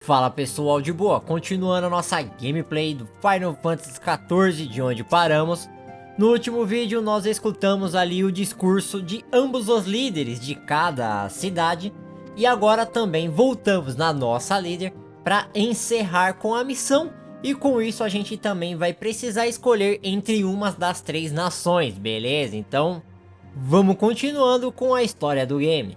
Fala pessoal, de boa, continuando a nossa gameplay do Final Fantasy XIV, de onde paramos. No último vídeo nós escutamos ali o discurso de ambos os líderes de cada cidade. E agora também voltamos na nossa líder para encerrar com a missão. E com isso a gente também vai precisar escolher entre uma das três nações, beleza? Então vamos continuando com a história do game.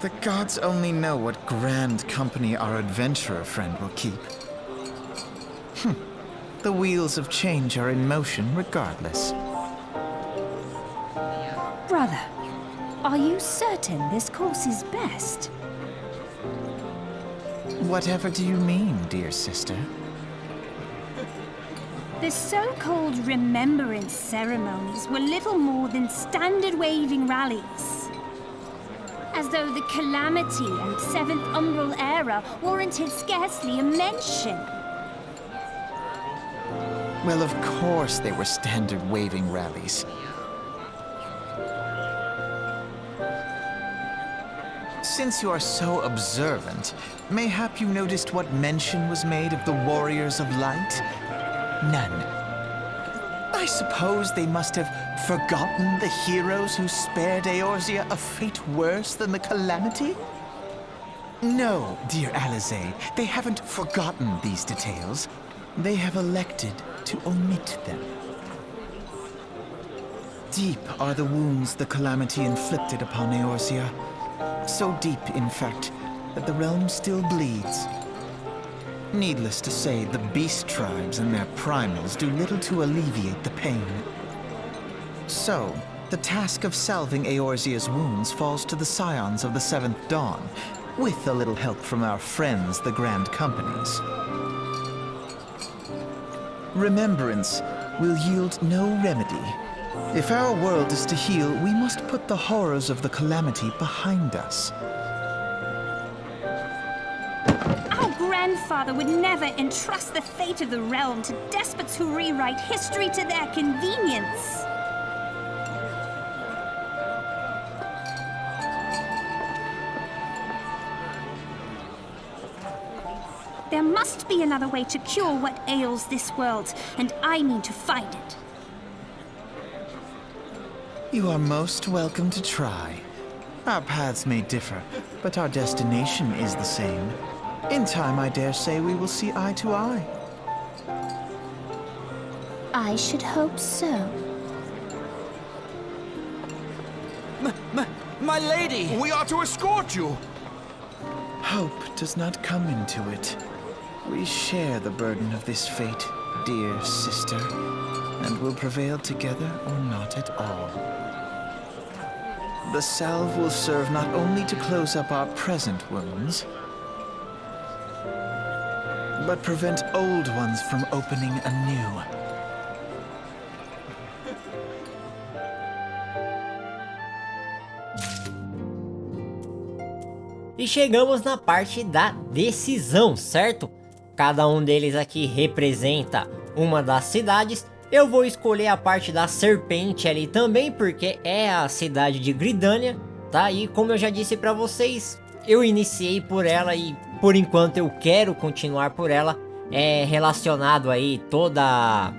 The gods only know what grand company our adventurer friend will keep. The wheels of change are in motion regardless. Brother, are you certain this course is best? Whatever do you mean, dear sister? The so-called remembrance ceremonies were little more than standard waving rallies. As though the Calamity and Seventh Umbral era warranted scarcely a mention. Well, of course they were standard waving rallies. Since you are so observant, mayhap you noticed what mention was made of the Warriors of Light? None. I suppose they must have forgotten the heroes who spared Eorzea a fate worse than the Calamity? No, dear Alisaie, they haven't forgotten these details. They have elected to omit them. Deep are the wounds the Calamity inflicted upon Eorzea. So deep, in fact, that the realm still bleeds. Needless to say, the beast tribes and their primals do little to alleviate the pain. So, the task of salving Eorzea's wounds falls to the scions of the Seventh Dawn, with a little help from our friends, the Grand Companies. Remembrance will yield no remedy. If our world is to heal, we must put the horrors of the Calamity behind us. Grandfather would never entrust the fate of the realm to despots who rewrite history to their convenience. There must be another way to cure what ails this world, and I mean to find it. You are most welcome to try. Our paths may differ, but our destination is the same. In time, I dare say we will see eye to eye. I should hope so. My lady! We are to escort you! Hope does not come into it. We share the burden of this fate, dear sister, and will prevail together or not at all. The salve will serve not only to close up our present wounds, but prevent old ones from opening anew. E chegamos na parte da decisão, certo? Cada um deles aqui representa uma das cidades. Eu vou escolher a parte da serpente ali também, porque é a cidade de Gridania, tá? E como eu já disse pra vocês, eu iniciei por ela e por enquanto eu quero continuar por ela. É relacionado aí toda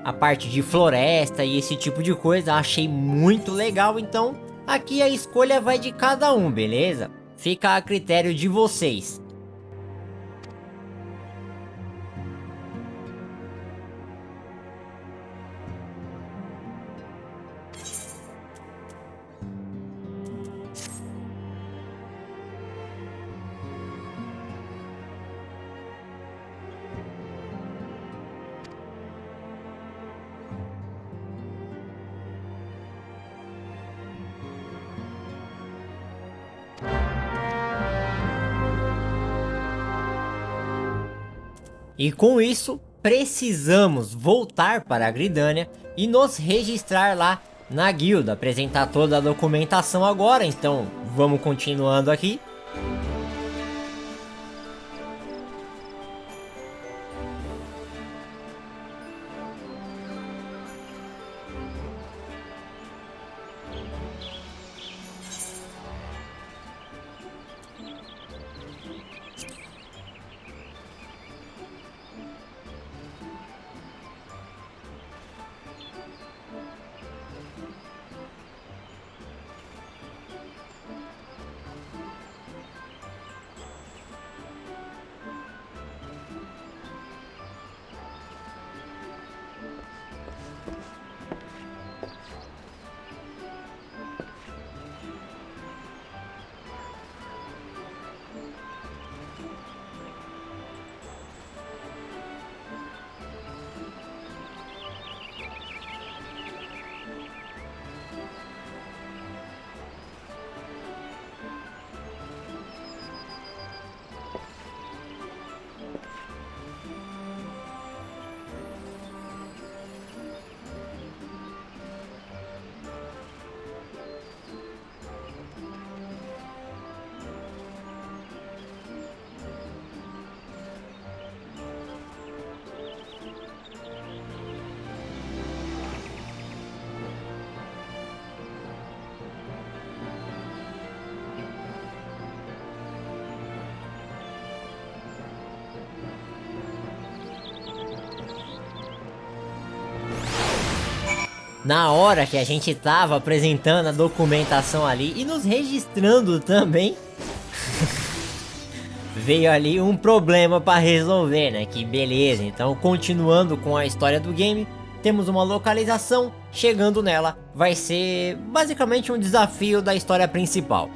a parte de floresta e esse tipo de coisa. Achei muito legal, então aqui a escolha vai de cada um, beleza? Fica a critério de vocês. E com isso, precisamos voltar para a Gridania e nos registrar lá na guilda, apresentar toda a documentação agora. Então vamos continuando aqui. na hora que a gente tava apresentando a documentação ali e nos registrando também, veio ali um problema para resolver, né? Que beleza. Então, continuando com a história do game, temos uma localização. Chegando nela, vai ser basicamente um desafio da história principal.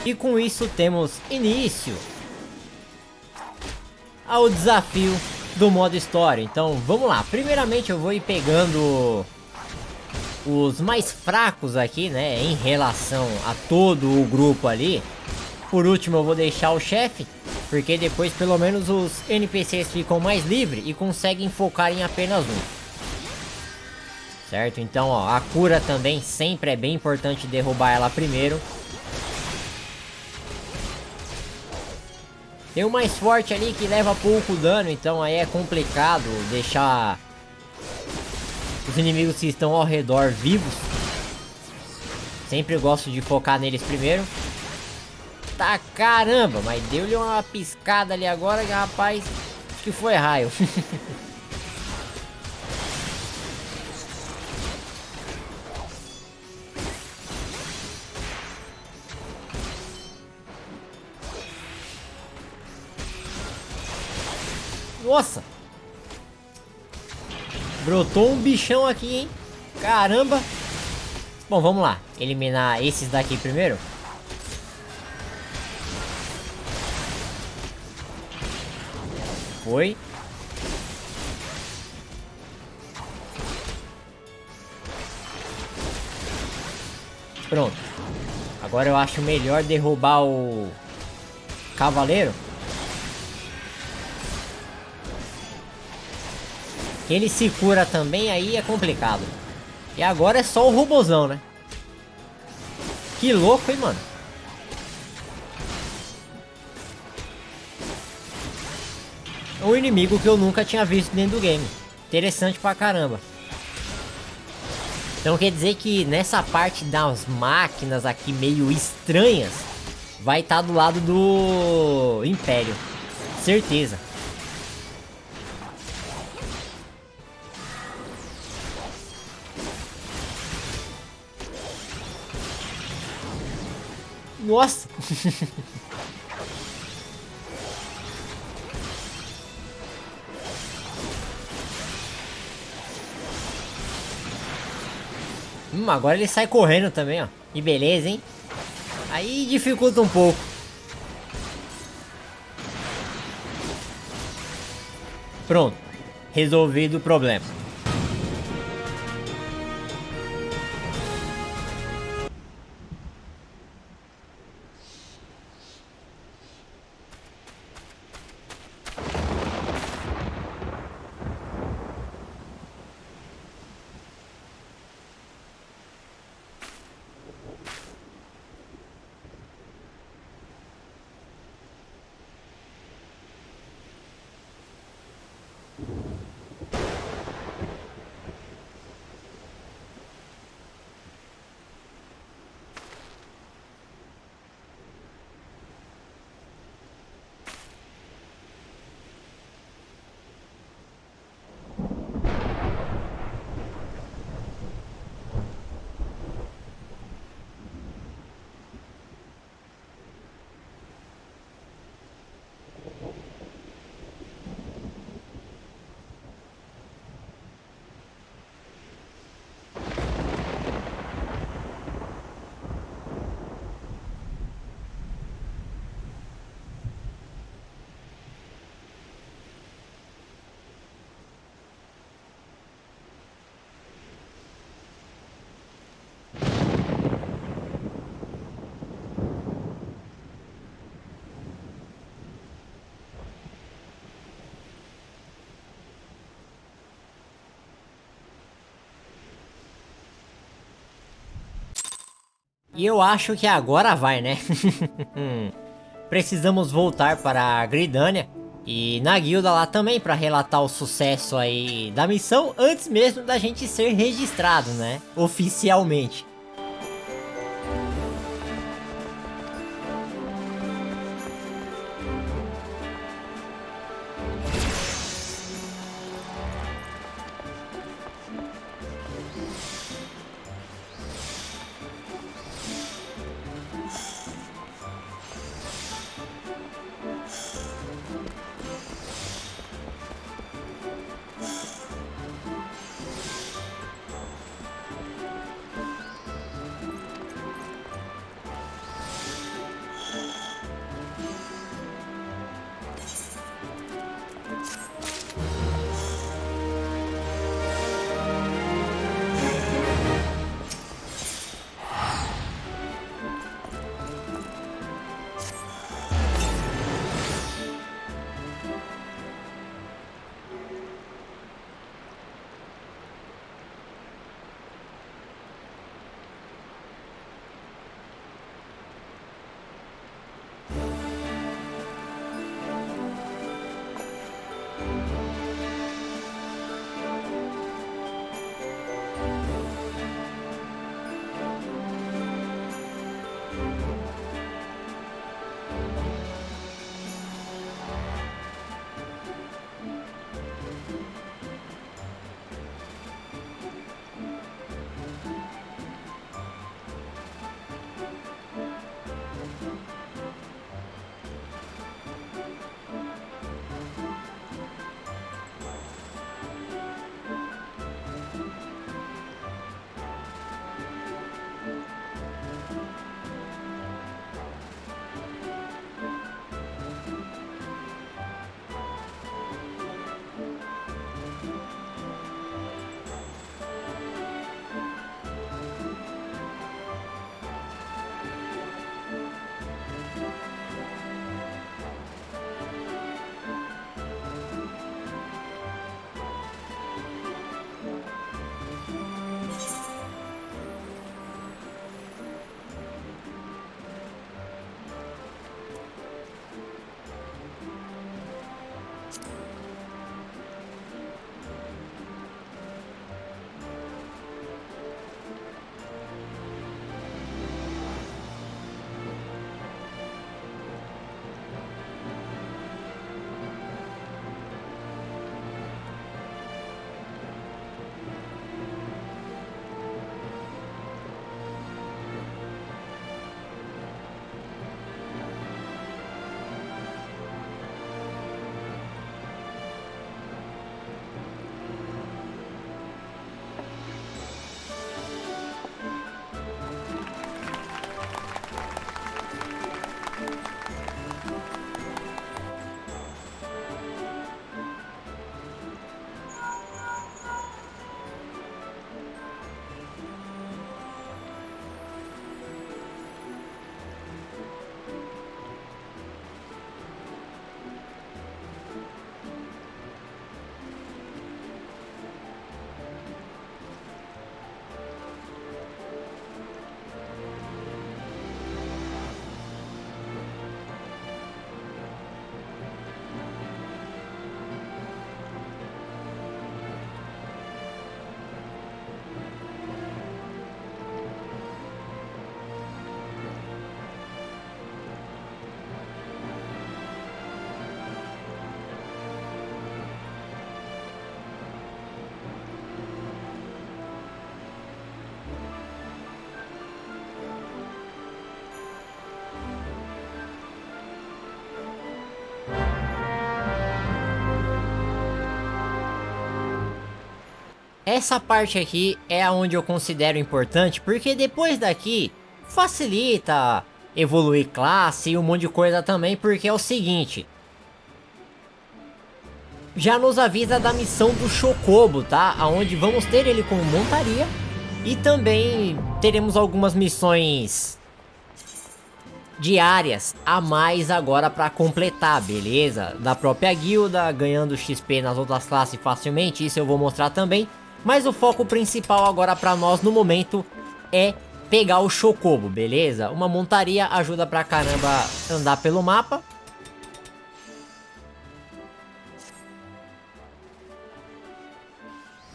E com isso temos início ao desafio do modo história. Então vamos lá, primeiramente eu vou ir pegando os mais fracos aqui, né, em relação a todo o grupo ali. Por último eu vou deixar o chefe, porque depois pelo menos os NPCs ficam mais livres e conseguem focar em apenas um. Certo? Então ó, a cura também sempre é bem importante derrubar ela primeiro. Tem o mais forte ali que leva pouco dano, então aí é complicado deixar os inimigos que estão ao redor vivos. Sempre gosto de focar neles primeiro. Tá, caramba, mas deu-lhe uma piscada ali agora, rapaz. Acho que foi raio. Nossa! Brotou um bichão aqui, hein? Caramba! Bom, vamos lá. Eliminar esses daqui primeiro. Foi. Pronto. Agora eu acho melhor derrubar o cavaleiro. Ele se cura também, aí é complicado. E agora é só o robozão, né? Que louco, hein, mano? É um inimigo que eu nunca tinha visto dentro do game. Interessante pra caramba. Então quer dizer que nessa parte das máquinas aqui meio estranhas, vai estar do lado do Império. Certeza. Nossa! Agora ele sai correndo também, ó. Que beleza, hein? Aí dificulta um pouco. Pronto. Resolvido o problema. E eu acho que agora vai, né? Precisamos voltar para Gridânia e na guilda lá também para relatar o sucesso aí da missão antes mesmo da gente ser registrado, né? Oficialmente. essa parte aqui é onde eu considero importante, porque depois daqui facilita evoluir classe e um monte de coisa também, porque é o seguinte, já nos avisa da missão do Chocobo, tá? Aonde vamos ter ele como montaria e também teremos algumas missões diárias a mais agora para completar, beleza? Da própria guilda, ganhando XP nas outras classes facilmente, isso eu vou mostrar também. Mas o foco principal agora para nós no momento é pegar o Chocobo, beleza? Uma montaria ajuda pra caramba andar pelo mapa.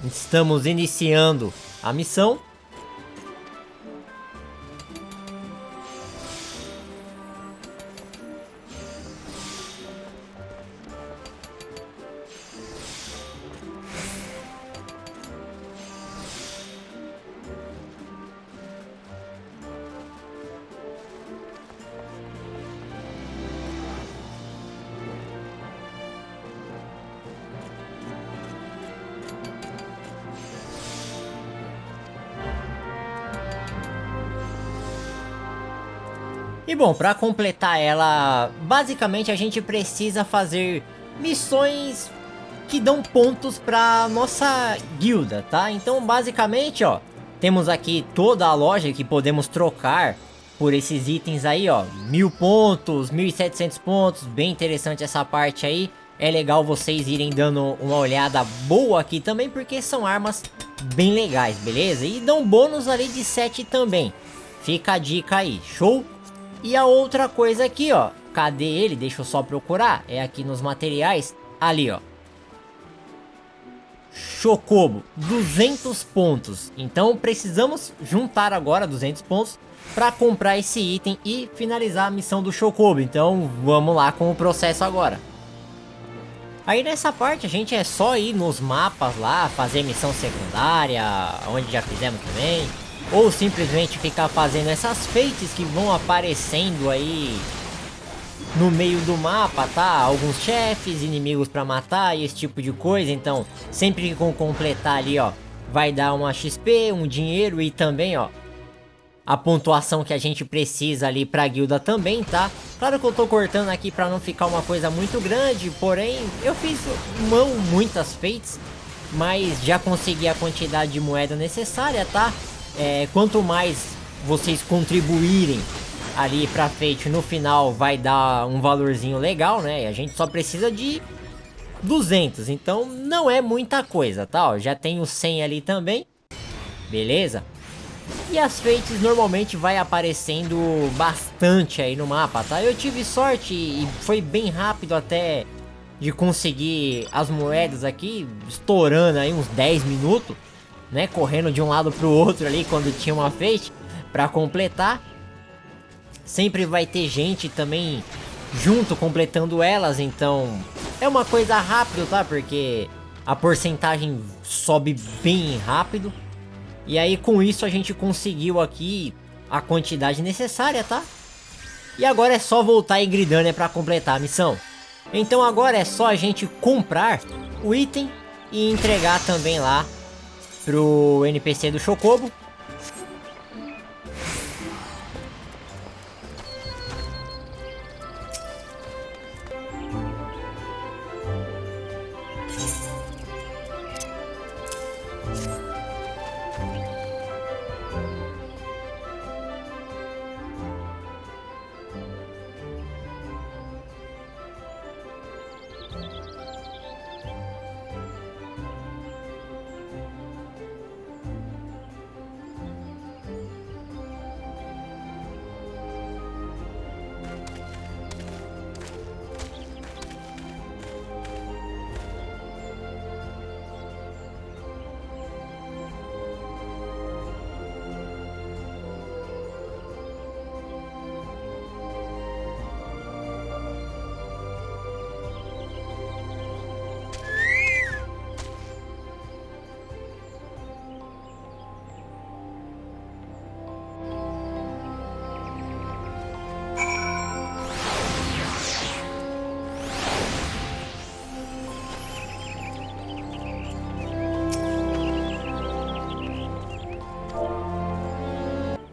Estamos iniciando a missão. E bom, para completar ela, basicamente a gente precisa fazer missões que dão pontos para nossa guilda, tá? Então basicamente, ó, temos aqui toda a loja que podemos trocar por esses itens aí, ó, 1000 pontos, 1700 pontos, bem interessante essa parte aí. É legal vocês irem dando uma olhada boa aqui também, porque são armas bem legais, beleza? E dão bônus ali de 7 também, fica a dica aí, show? E a outra coisa aqui, ó, cadê ele? Deixa eu só procurar, é aqui nos materiais, ali, ó. Chocobo, 200 pontos, então precisamos juntar agora 200 pontos para comprar esse item e finalizar a missão do Chocobo, então vamos lá com o processo agora. Aí nessa parte a gente é só ir nos mapas lá, fazer missão secundária, onde já fizemos também. Ou simplesmente ficar fazendo essas fates que vão aparecendo aí no meio do mapa, tá? Alguns chefes, inimigos pra matar e esse tipo de coisa. Então, sempre que completar ali, ó, vai dar uma XP, um dinheiro e também, ó, a pontuação que a gente precisa ali pra guilda também, tá? Claro que eu tô cortando aqui pra não ficar uma coisa muito grande, porém, eu fiz muitas fates, mas já consegui a quantidade de moeda necessária, tá? Quanto mais vocês contribuírem ali pra fate, no final vai dar um valorzinho legal, né? E a gente só precisa de 200, então não é muita coisa, tá? Ó, já tem o 100 ali também, beleza? E as fates normalmente vai aparecendo bastante aí no mapa, tá? Eu tive sorte e foi bem rápido até de conseguir as moedas aqui, estourando aí uns 10 minutos. Né, correndo de um lado pro outro ali quando tinha uma fate para completar. Sempre vai ter gente também junto completando elas, então é uma coisa rápida, tá? Porque a porcentagem sobe bem rápido. E aí com isso a gente conseguiu aqui a quantidade necessária, tá? E agora é só voltar e gridando para completar a missão. Então agora é só a gente comprar o item e entregar também lá pro NPC do Chocobo.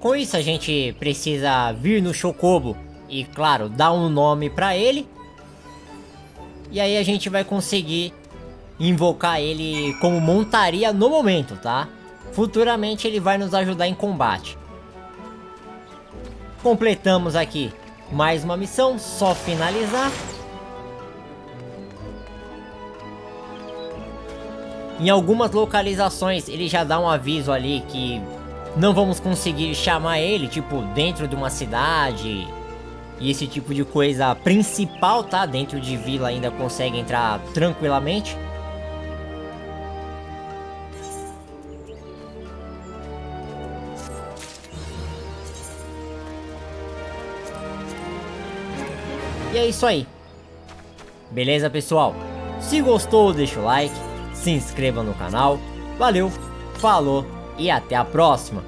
Com isso a gente precisa vir no Chocobo e, claro, dar um nome pra ele. E aí a gente vai conseguir invocar ele como montaria no momento, tá? Futuramente ele vai nos ajudar em combate. Completamos aqui mais uma missão, só finalizar. Em algumas localizações ele já dá um aviso ali que não vamos conseguir chamar ele, tipo, dentro de uma cidade e esse tipo de coisa principal, tá? Dentro de vila ainda consegue entrar tranquilamente. E é isso aí. Beleza, pessoal? Se gostou, deixa o like, se inscreva no canal. Valeu, falou e até a próxima.